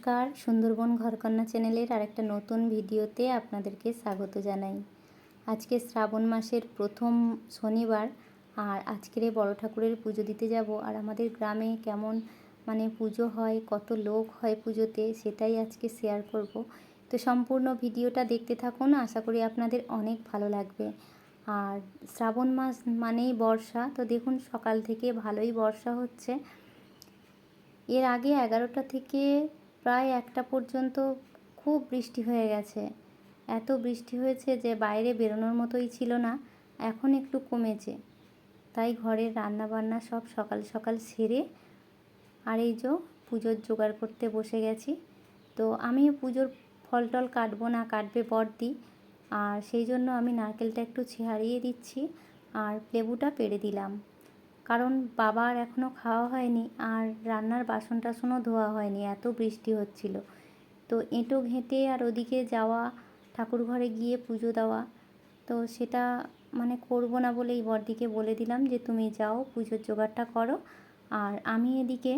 নমস্কার, সুন্দরবন ঘরকন্যা চ্যানেলের আরেকটা নতুন ভিডিওতে আপনাদেরকে স্বাগত জানাই। আজকে শ্রাবণ মাসের প্রথম শনিবার, আর আজকের বড় ঠাকুরের পুজো দিতে যাব। আর আমাদের গ্রামে কেমন পুজো হয়, কত লোক হয় পুজোতে, সেটাই আজকে শেয়ার করব। তো সম্পূর্ণ ভিডিওটা দেখতে থাকুন, আশা করি আপনাদের অনেক ভালো লাগবে। আর শ্রাবণ মাস মানেই বর্ষা, তো দেখুন সকাল থেকে ভালোই বর্ষা হচ্ছে। এর আগে 11টা থেকে প্রায় 1টা পর্যন্ত খুব বৃষ্টি হয়ে গেছে। এত বৃষ্টি হয়েছে যে বাইরে বেরোনোর মতোই ছিল না। এখন একটু কমেছে, তাই ঘরের রান্নাবান্না সব সকাল সকাল সেরে আর এই যে পুজোর জোগাড় করতে বসে গেছি। তো আমি পুজোর ফল টল কাটবো না, কাটবে বড়দি, আর সেই জন্য আমি নারকেলটা একটু ছাড়িয়ে দিচ্ছি আর লেবুটা পেড়ে দিলাম। কারণ বাবার এখনও খাওয়া হয়নি, আর রান্নার বাসন টাসনও ধোয়া হয়নি, এত বৃষ্টি হচ্ছিল। তো এঁটো ঘেঁটে আর ওদিকে যাওয়া, ঠাকুর ঘরে গিয়ে পুজো দেওয়া, তো সেটা করব না বলেই বড়দিকে বলে দিলাম যে তুমি যাও পুজোর জোগাড়টা করো, আর আমি এদিকে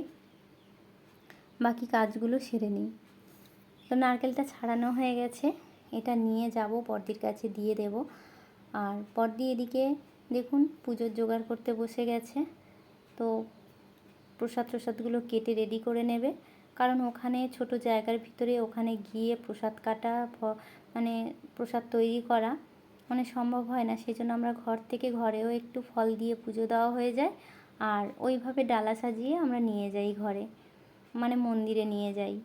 বাকি কাজগুলো সেরে নিই। তো নারকেলটা ছাড়ানো হয়ে গেছে, এটা নিয়ে যাব বড়দির কাছে দিয়ে দেব। আর বড়দি এদিকে দেখুন পুজোর জোগাড় করতে বসে গেছে। তো প্রসাদগুলো কেটে রেডি করে নেবে, কারণ ওখানে ছোট জায়গার ভিতরে ওখানে গিয়ে প্রসাদ কাটা প্রসাদ তৈরি করা সম্ভব হয় না। সেই জন্য আমরা ঘর থেকে ঘরেও একটু ফল দিয়ে পুজো দেওয়া হয়ে যায়, আর ওইভাবে ডালা সাজিয়ে আমরা নিয়ে যাই ঘরে, মন্দিরে নিয়ে যাই।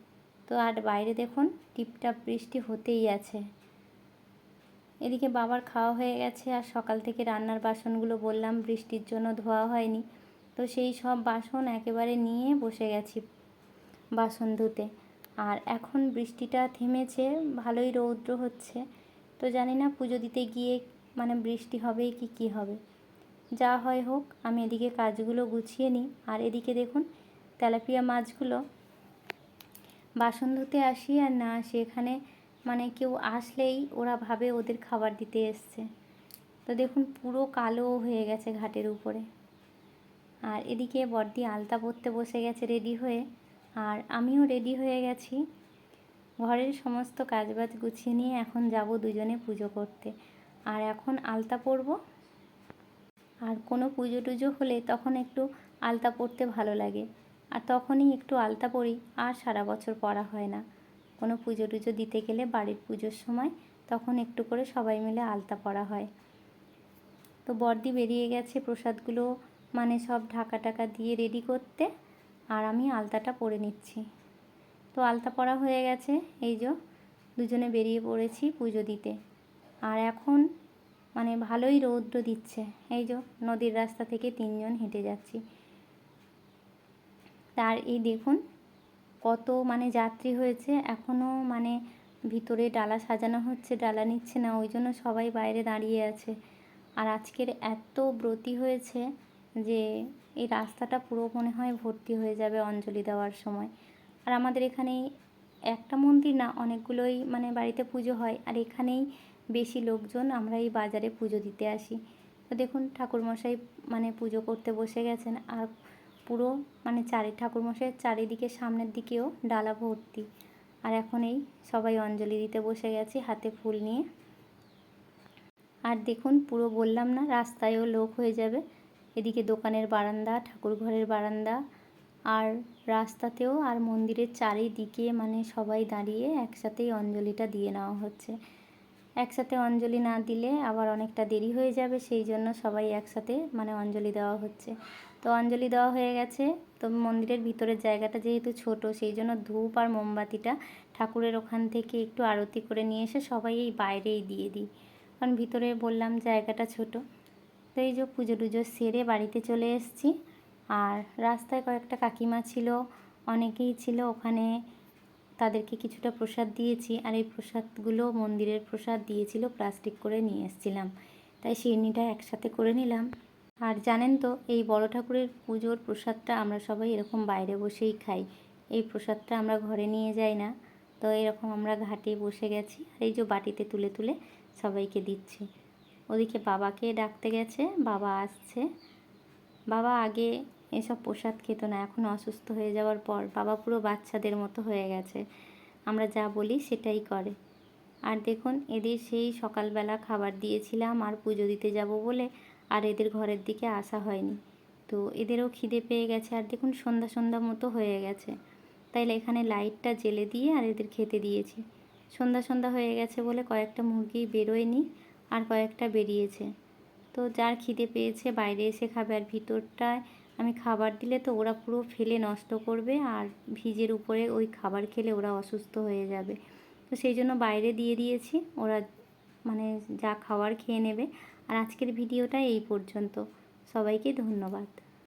তো আর বাইরে দেখুন টিপটাপ বৃষ্টি হতেই আছে। এদিকে বাবার খাওয়া হয়ে গেছে, আর সকাল থেকে রান্নার বাসনগুলো বললাম বৃষ্টির জন্য ধোয়া হয়নি, তো সেই সব বাসন একেবারে নিয়ে বসে গেছি বাসন ধুতে। আর এখন বৃষ্টিটা থেমেছে, ভালোই রৌদ্র হচ্ছে। তো জানি না পুজো দিতে গিয়ে বৃষ্টি হবে কি কী হবে, যা হয় হোক। আমি এদিকে কাজগুলো গুছিয়ে নিই। আর এদিকে দেখুন তেলাপিয়া মাছগুলো বাসন ধুতে আসি আর না আসি, এখানে কেউ আসলেই ওরা ভাবে ওদের খাবার দিতে এসছে। তো দেখুন পুরো কালো হয়ে গেছে ঘাটের উপরে। আর এদিকে বড়দি আলতা পরতে বসে গেছে রেডি হয়ে, আর আমিও রেডি হয়ে গেছি। ঘরের সমস্ত কাজবাজ গুছিয়ে নিয়ে এখন যাব দুজনে পুজো করতে। আর এখন আলতা পরব, আর কোনো পুজো টুজো হলে তখন একটু আলতা পরতে ভালো লাগে, আর তখনই একটু আলতা পরি, আর সারা বছর পরা হয় না। কোনো পুজো টুজো দিতে গেলে বাড়ির পুজোর সময় তখন একটু করে সবাই মিলে আলতা পরা হয়। তো বড়দি বেরিয়ে গেছে প্রসাদগুলো সব ঢাকা টাকা দিয়ে রেডি করতে, আর আমি আলতাটা পরে নিচ্ছি। তো আলতা পরা হয়ে গেছে, এই যে দুজনে বেরিয়ে পড়েছি পুজো দিতে। আর এখন ভালোই রৌদ্র দিচ্ছে, এই যে নদীর রাস্তা থেকে 3জন হেঁটে যাচ্ছি। তার এই দেখুন কত যাত্রী হয়েছে, এখনও ভিতরে ডালা সাজানো হচ্ছে, ডালা নিচ্ছে না, ওই জন্য সবাই বাইরে দাঁড়িয়ে আছে। আর আজকের এত ব্রতী হয়েছে যে এই রাস্তাটা পুরো মনে হয় ভর্তি হয়ে যাবে অঞ্জলি দেওয়ার সময়। আর আমাদের এখানেই একটা মন্দির না, অনেকগুলোই বাড়িতে পুজো হয়, আর এখানেই বেশি লোকজন, আমরা এই বাজারে পুজো দিতে আসি। তো দেখুন ঠাকুরমশাই পুজো করতে বসে গেছেন, আর পুরো ঠাকুরমশাইয়ের চারিদিকে সামনের দিকেও ডালা ভর্তি। আর এখন এই সবাই অঞ্জলি দিতে বসে গেছি হাতে ফুল নিয়ে। আর দেখুন পুরো বললাম না রাস্তায়ও লোক হয়ে যাবে, এদিকে দোকানের বারান্দা, ঠাকুর ঘরের বারান্দা, আর রাস্তাতেও, আর মন্দিরের চারিদিকে সবাই দাঁড়িয়ে একসাথেই অঞ্জলিটা দিয়ে নেওয়া হচ্ছে। একসাথে অঞ্জলি না দিলে আবার অনেকটা দেরি হয়ে যাবে, সেই জন্য সবাই একসাথে অঞ্জলি দেওয়া হচ্ছে। তো অঞ্জলি দেওয়া হয়ে গেছে। তো মন্দিরের ভিতরের জায়গাটা যেহেতু ছোট, সেই জন্য ধূপ আর মোমবাতিটা ঠাকুরের ওখান থেকে একটু আরতি করে নিয়ে এসে সবাই এই বাইরেই দিয়ে দিই, কারণ ভিতরে বললাম জায়গাটা ছোট। তো এই যে পুজো টুজো সেরে বাড়িতে চলে এসেছি। আর রাস্তায় কয়েকটা কাকিমা ছিল, অনেকেই ছিল ওখানে, তাদেরকে কিছুটা প্রসাদ দিয়েছি। আর এই প্রসাদগুলো মন্দিরের প্রসাদ দিয়েছিল, প্লাস্টিক করে নিয়ে এসেছিলাম, তাই সিরনিটা একসাথে করে নিলাম। আর জানেন তো এই বড় ঠাকুরের পুজোর প্রসাদটা আমরা সবাই এরকম বাইরে বসেই খাই, এই প্রসাদটা আমরা ঘরে নিয়ে যাই না। তো এরকম আমরা ঘাটে বসে গেছি, আর এই যে বাটিতে তুলে তুলে সবাইকে দিচ্ছি। ওদিকে বাবাকে ডাকতে গেছে, বাবা আসছে। বাবা আগে এসব প্রসাদ খেত না। এখন অসুস্থ হয়ে যাওয়ার পর বাবা পুরো বাচ্চাদের মতো হয়ে গেছে, আমরা যা বলি সেটাই করে। আর দেখুন এদের সেই সকালবেলা খাবার দিয়েছিলাম আর পুজো দিতে যাব বলে আর এদের ঘরের দিকে আসা হয়নি। তো এদেরও খিদে পেয়ে গেছে, আর দেখুন সন্ধ্যা সন্ধ্যা মতো হয়ে গেছে, তাইলে এখানে লাইটটা জ্বেলে দিয়ে আর এদের খেতে দিয়েছি। সন্ধ্যা সন্ধ্যা হয়ে গেছে বলে কয়েকটা মুরগি বেরোয়নি আর কয়েকটা বেরিয়েছে। তো যার খিদে পেয়েছে বাইরে এসে খাবে, আর ভিতরটায় আমি খাবার দিলে তো ওরা পুরো ফেলে নষ্ট করবে, আর ভিজের উপরে ওই খাবার খেলে ওরা অসুস্থ হয়ে যাবে। তো সেই জন্য বাইরে দিয়ে দিয়েছি, ওরা মানে যা খাবার খেয়ে নেবে। আর আজকের ভিডিওটা এই পর্যন্ত। সবাইকে ধন্যবাদ।